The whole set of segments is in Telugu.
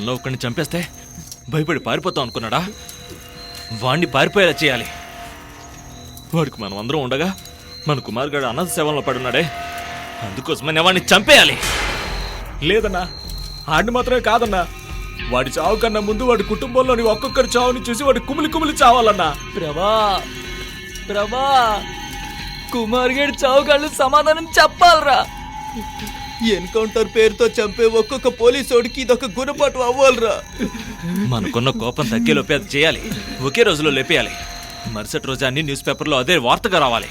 మనలో ఒకరిని చంపేస్తే భయపడి పారిపోతాం అనుకున్నాడా? వాణ్ణి పారిపోయేలా చేయాలి. వాడికి మనం అందరం ఉండగా మన కుమార్ గారు అనాథ సేవల్లో పడున్నాడే, అందుకోసమని వాడిని చంపేయాలి. లేదన్నా, ఆడిని మాత్రమే కాదన్నా, వాడి చావు కన్నా ముందు వాడి కుటుంబంలోని ఒక్కొక్కరి చావుని చూసి వాడి కుమిలి కుమిలి చావాలన్నా. ప్రభా కుమార్ గడి చావుగాళ్ళు సమాధానం చెప్పాలరా. ఎన్కౌంటర్ పేరుతో చంపే ఒక్కొక్క పోలీసోడికి ఇదొక గుణపాటు అవ్వాలరా. మనకున్న కోపం తగ్గేలోపే అది చేయాలి. ఒకే రోజులో లేపేయాలి. మరుసటి రోజు అన్ని న్యూస్ పేపర్లో అదే వార్తగా రావాలి.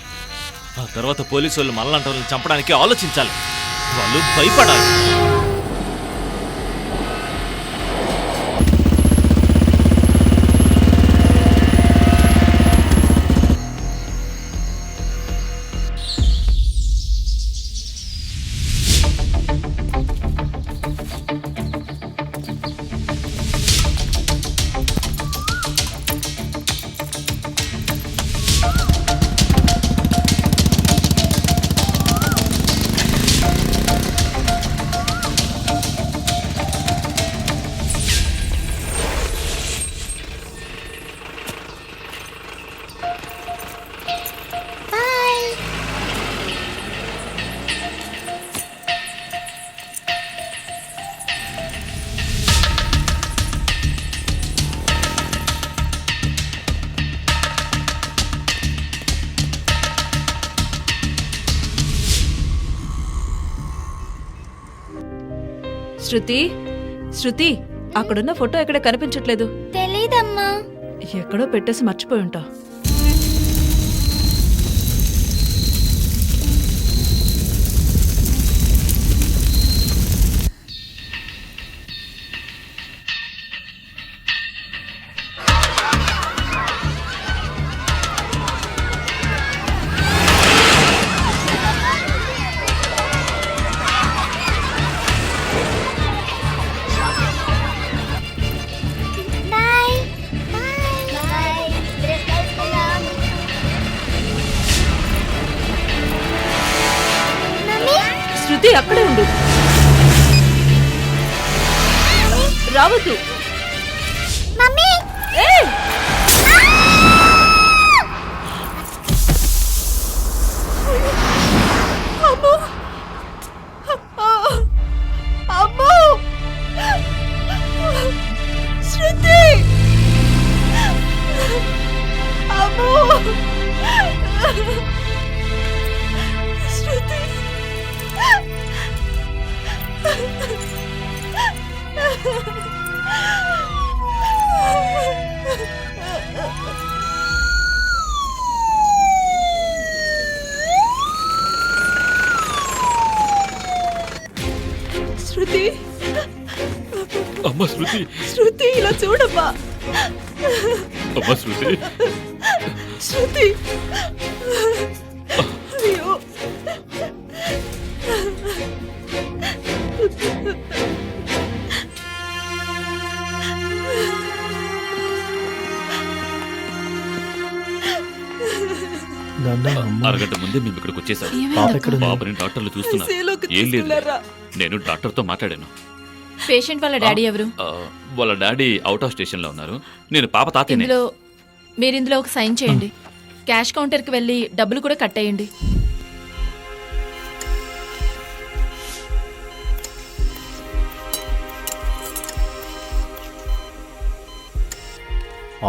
ఆ తర్వాత పోలీసు వాళ్ళు మనలాంటి వాళ్ళని చంపడానికి ఆలోచించాలి. వాళ్ళు భయపడాలి. శృతి, అక్కడున్న ఫోటో ఎక్కడ కనిపించట్లేదు. తెలీదమ్మా. ఎక్కడో పెట్టేసి మర్చిపోయి ఉంటా. శృతి, అక్కడే ఉండు, రావద్దు. మమ్మీ శృతి, శృతి, శృతి, అమ్మ శృతి, శృతి, ఇలా చూడమ్మా. అమ్మ శృతి, శృతి, అయ్యో. అరగంట ముందే మేము ఇక్కడికి వచ్చేసాం. బాబుని డాక్టర్లు చూస్తున్నారు. ఏం లేదు, నేను డాక్టర్తో మాట్లాడాను. పేషెంట్ వాళ్ళ డాడీ ఎవరు? వాళ్ళ డాడీ అవుట్ ఆఫ్ స్టేషన్ లో ఉన్నారు. నేను పాప తాతయ్యనే. మీరిందులో ఒక సైన్ చేయండి. క్యాష్ కౌంటర్కి వెళ్ళి డబ్బులు కూడా కట్టేయండి.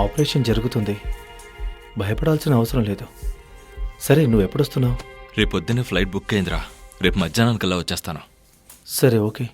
ఆపరేషన్ జరుగుతుంది, భయపడాల్సిన అవసరం లేదు. సరే, నువ్వు ఎప్పుడొస్తున్నావు? రేపు పొద్దున్నే ఫ్లైట్ బుక్ అయిందిరా. రేపు మధ్యాహ్నానికల్లా వచ్చేస్తాను. సరే, ఓకే.